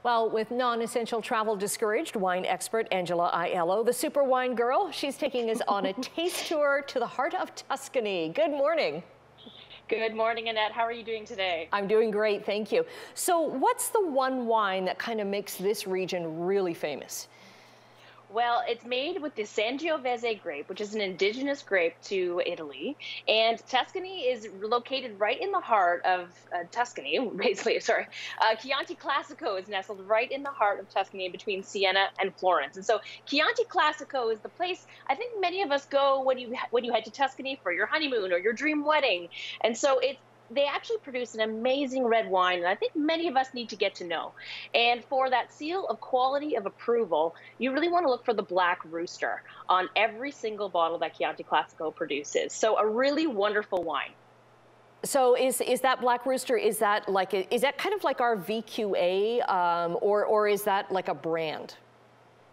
Well, with non-essential travel discouraged, wine expert Angela Aiello, the super wine girl, she's taking us on a taste tour to the heart of Tuscany. Good morning. Good morning, Annette. How are you doing today? I'm doing great, thank you. So what's the one wine that kind of makes this region really famous? Well, it's made with the Sangiovese grape, which is an indigenous grape to Italy. And Tuscany is located right in the heart of Tuscany, basically, sorry. Chianti Classico is nestled right in the heart of Tuscany between Siena and Florence. And so Chianti Classico is the place I think many of us go when you head to Tuscany for your honeymoon or your dream wedding. And so they actually produce an amazing red wine that I think many of us need to get to know. And for that seal of quality of approval, you really want to look for the Black Rooster on every single bottle that Chianti Classico produces. So a really wonderful wine. So is that Black Rooster, is that kind of like our VQA, or is that like a brand?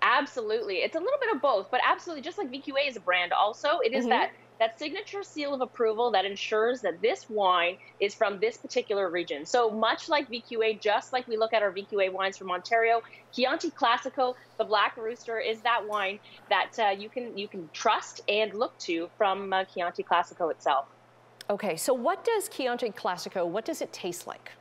Absolutely. It's a little bit of both, but absolutely, just like VQA is a brand also, it is that signature seal of approval that ensures that this wine is from this particular region. So much like VQA, just like we look at our VQA wines from Ontario, Chianti Classico, the Black Rooster, is that wine that you can trust and look to from Chianti Classico itself. Okay, so what does Chianti Classico, what does it taste like?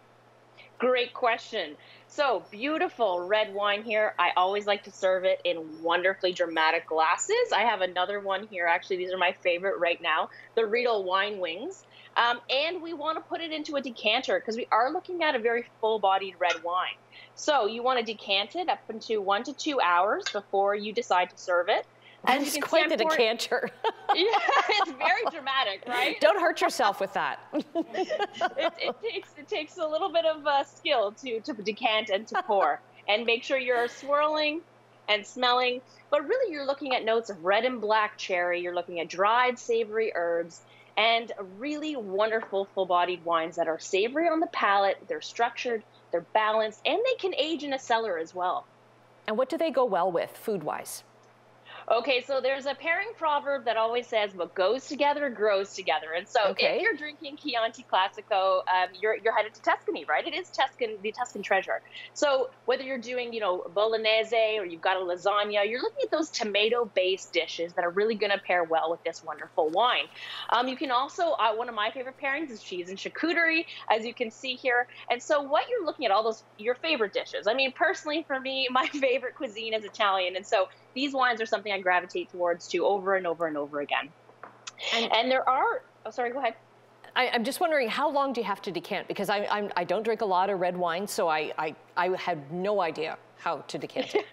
Great question. So beautiful red wine here. I always like to serve it in wonderfully dramatic glasses. I have another one here. Actually, these are my favorite right now, the Riedel wine wings. And we want to put it into a decanter because we are looking at a very full-bodied red wine. So you want to decant it up into 1 to 2 hours before you decide to serve it. That's quite the decanter. Yeah, it's very dramatic, right? Don't hurt yourself with that. It takes a little bit of skill to decant and to pour, and make sure you're swirling and smelling. But really, you're looking at notes of red and black cherry. You're looking at dried, savory herbs, and really wonderful, full-bodied wines that are savory on the palate. They're structured, they're balanced, and they can age in a cellar as well. And what do they go well with, food-wise? Okay, so there's a pairing proverb that always says, what goes together grows together. And so if you're drinking Chianti Classico, you're headed to Tuscany, right? It is the Tuscan treasure. So whether you're doing, bolognese or you've got a lasagna, you're looking at those tomato-based dishes that are really going to pair well with this wonderful wine. You can also, one of my favorite pairings is cheese and charcuterie, as you can see here. And so what you're looking at, your favorite dishes. I mean, personally, for me, my favorite cuisine is Italian. And so these wines are something I gravitate towards over and over and over again. And there are, oh, sorry, go ahead. I'm just wondering, how long do you have to decant? Because I don't drink a lot of red wine, so I had no idea how to decant it.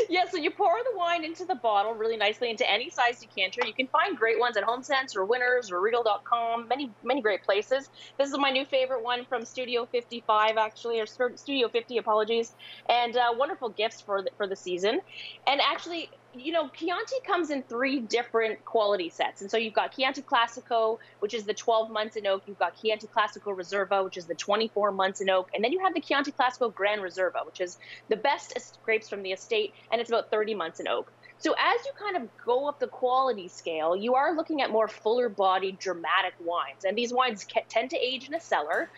Yeah, so you pour the wine into the bottle really nicely into any size decanter. You can find great ones at HomeSense or Winners or Riedel.com, many great places. This is my new favorite one from Studio 55, actually, or Studio 50, apologies, and wonderful gifts for the season. And actually, Chianti comes in 3 different quality sets. And so you've got Chianti Classico, which is the 12 months in oak. You've got Chianti Classico Reserva, which is the 24 months in oak. And then you have the Chianti Classico Gran Reserva, which is the best grapes from the estate, and it's about 30 months in oak. So as you kind of go up the quality scale, you are looking at more fuller-bodied, dramatic wines. And these wines tend to age in a cellar.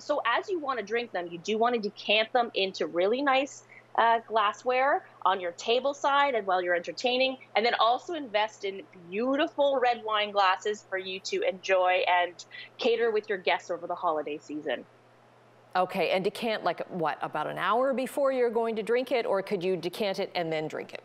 So as you want to drink them, you do want to decant them into really nice glassware on your table side and while you're entertaining, and then also invest in beautiful red wine glasses for you to enjoy and cater with your guests over the holiday season. Okay, and decant like what, about an hour before you're going to drink it, or could you decant it and then drink it?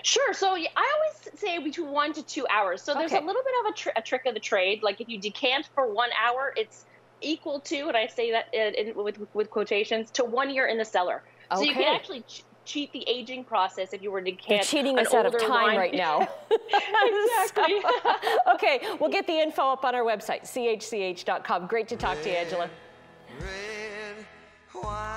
Sure. So I always say between 1 to 2 hours. So there's a little bit of a trick of the trade. Like if you decant for 1 hour, it's equal to, and I say that with quotations, to 1 year in the cellar. So you can actually cheat the aging process if you were to decant. You're cheating us out of time right now. Exactly. Okay, we'll get the info up on our website, chch.com. Great to talk to you, Angela. Red wine.